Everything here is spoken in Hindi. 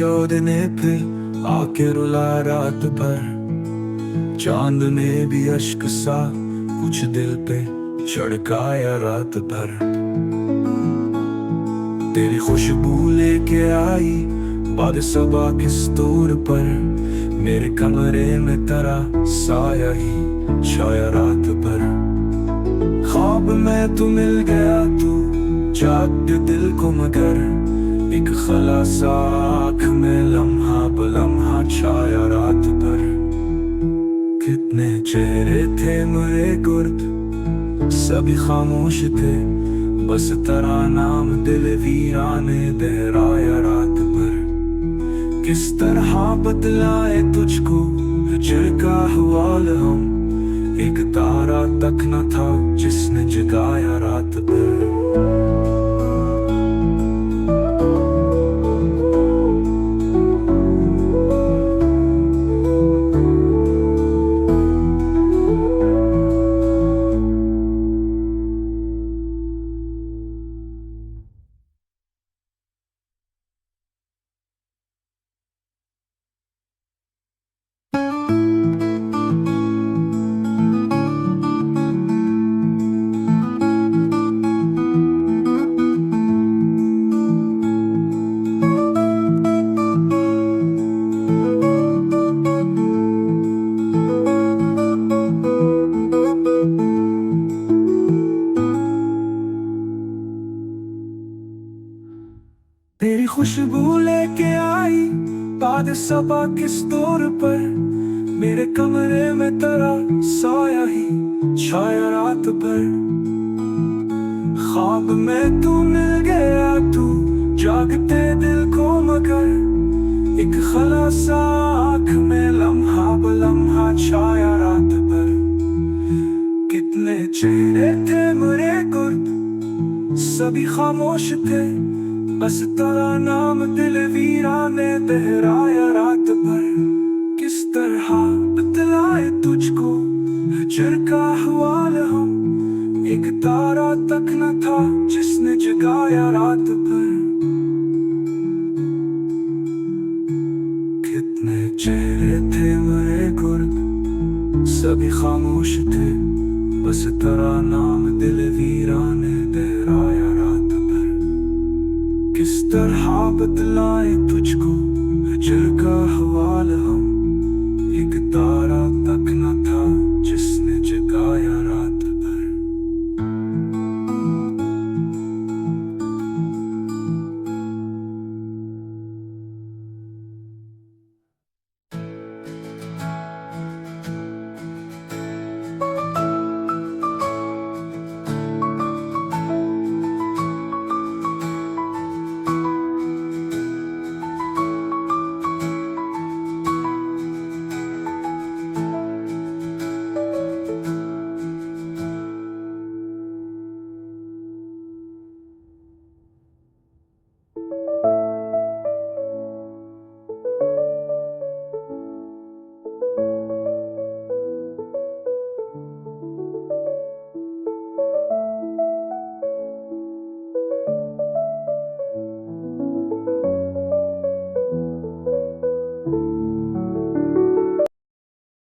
याद ने फिर आके रुला रात भर। चांद ने भी अश्क सा कुछ दिल पे छिड़काया रात भर। तेरी खुशबू लेके आई बाद सबा किस तौर पर, मेरे कमरे में तेरा साया ही छाया रात भर। ख्वाब में तू मिल गया, तू जाग दे दिल को मगर, एक खलासा आँख में लम्हा बलम्हा छाया रात भर। कितने चेहरे थे मेरे गुर्द, सभी खामोश थे, बस तेरा नाम दिल वीराने दोहराया रात भर। किस तरह बतलाए तुझको हिजर का हवाल हम, एक तारा तक न था जिसने जगाया रात भर। तेरी खुशबू लेके आई बाद सबा किस तौर पर, मेरे कमरे में तेरा साया ही छाया रात भर। ख्वाब में तू मिल गया, तू जागते दिल को मगर, एक खलासा आँख में लम्हा बलम्हा छाया रात भर। कितने चेहरे थे मेरे गुर्द, सभी खामोश थे, बस तेरा नाम दिल वीराने दोहराया रात भर। किस तरह बतलाए तुझको हिजर का हवाल हम, एक तारा तक न था जिसने जगाया रात भर। कितने चेहरे थे मेरे गुर्द, सभी खामोश थे, बस तेरा नाम दिल वीराने दोहराया रात भर। किस तरह बतलाए तुझको हिजर का हवाल हम,